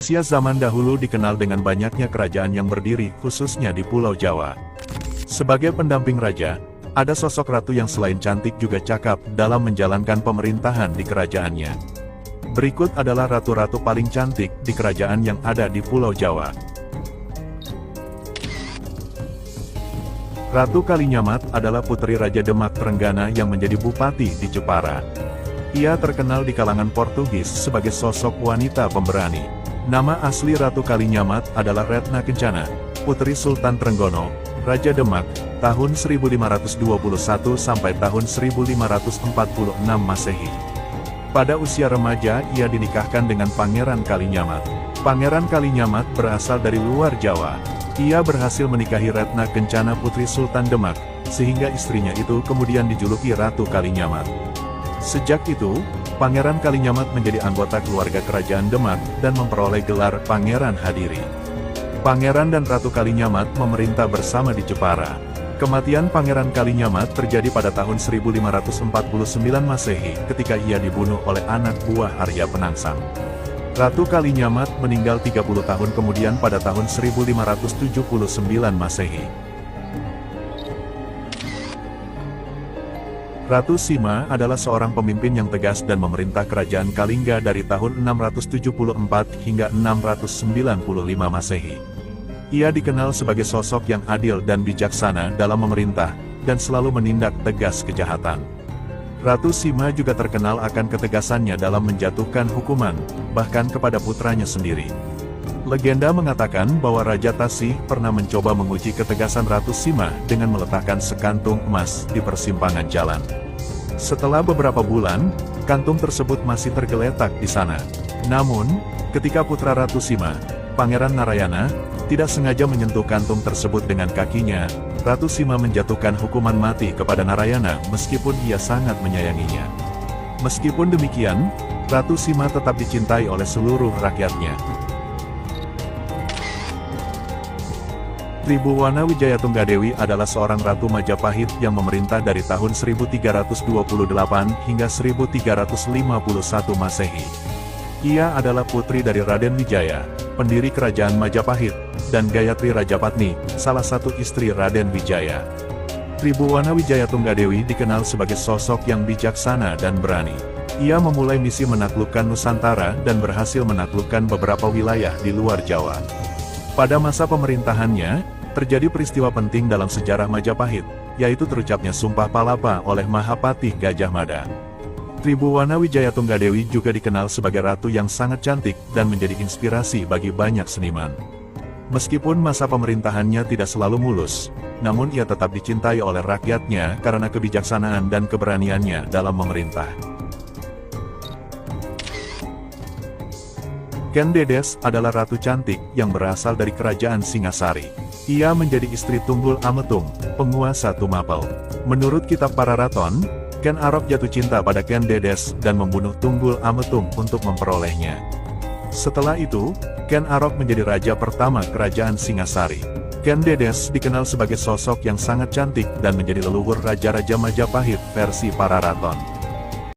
Indonesia zaman dahulu dikenal dengan banyaknya kerajaan yang berdiri, khususnya di Pulau Jawa. Sebagai pendamping raja, ada sosok ratu yang selain cantik juga cakap dalam menjalankan pemerintahan di kerajaannya. Berikut adalah ratu-ratu paling cantik di kerajaan yang ada di Pulau Jawa. Ratu Kalinyamat adalah putri Raja Demak Trenggana yang menjadi bupati di Jepara. Ia terkenal di kalangan Portugis sebagai sosok wanita pemberani. Nama asli Ratu Kalinyamat adalah Retna Kencana, putri Sultan Trenggono, Raja Demak, tahun 1521 sampai tahun 1546 Masehi. Pada usia remaja ia dinikahkan dengan Pangeran Kalinyamat. Pangeran Kalinyamat berasal dari luar Jawa. Ia berhasil menikahi Retna Kencana putri Sultan Demak, sehingga istrinya itu kemudian dijuluki Ratu Kalinyamat. Sejak itu, Pangeran Kalinyamat menjadi anggota keluarga kerajaan Demak dan memperoleh gelar Pangeran Hadiri. Pangeran dan Ratu Kalinyamat memerintah bersama di Jepara. Kematian Pangeran Kalinyamat terjadi pada tahun 1549 Masehi ketika ia dibunuh oleh anak buah Arya Penangsang. Ratu Kalinyamat meninggal 30 tahun kemudian pada tahun 1579 Masehi. Ratu Sima adalah seorang pemimpin yang tegas dan memerintah kerajaan Kalingga dari tahun 674 hingga 695 Masehi. Ia dikenal sebagai sosok yang adil dan bijaksana dalam memerintah, dan selalu menindak tegas kejahatan. Ratu Sima juga terkenal akan ketegasannya dalam menjatuhkan hukuman, bahkan kepada putranya sendiri. Legenda mengatakan bahwa Raja Tasih pernah mencoba menguji ketegasan Ratu Sima dengan meletakkan sekantung emas di persimpangan jalan. Setelah beberapa bulan, kantung tersebut masih tergeletak di sana. Namun, ketika putra Ratu Sima, Pangeran Narayana, tidak sengaja menyentuh kantung tersebut dengan kakinya, Ratu Sima menjatuhkan hukuman mati kepada Narayana meskipun ia sangat menyayanginya. Meskipun demikian, Ratu Sima tetap dicintai oleh seluruh rakyatnya. Tribhuwana Wijayatunggadewi adalah seorang Ratu Majapahit yang memerintah dari tahun 1328 hingga 1351 Masehi. Ia adalah putri dari Raden Wijaya, pendiri kerajaan Majapahit, dan Gayatri Rajapatni, salah satu istri Raden Wijaya. Tribhuwana Wijayatunggadewi dikenal sebagai sosok yang bijaksana dan berani. Ia memulai misi menaklukkan Nusantara dan berhasil menaklukkan beberapa wilayah di luar Jawa. Pada masa pemerintahannya, terjadi peristiwa penting dalam sejarah Majapahit, yaitu terucapnya Sumpah Palapa oleh Mahapatih Gajah Mada. Tribhuwana Wijayatunggadewi juga dikenal sebagai ratu yang sangat cantik dan menjadi inspirasi bagi banyak seniman. Meskipun masa pemerintahannya tidak selalu mulus, namun ia tetap dicintai oleh rakyatnya karena kebijaksanaan dan keberaniannya dalam memerintah. Ken Dedes adalah ratu cantik yang berasal dari kerajaan Singasari. Ia menjadi istri Tunggul Ametung, penguasa Tumapel. Menurut kitab Pararaton, Ken Arok jatuh cinta pada Ken Dedes dan membunuh Tunggul Ametung untuk memperolehnya. Setelah itu, Ken Arok menjadi raja pertama kerajaan Singasari. Ken Dedes dikenal sebagai sosok yang sangat cantik dan menjadi leluhur raja-raja Majapahit versi Pararaton.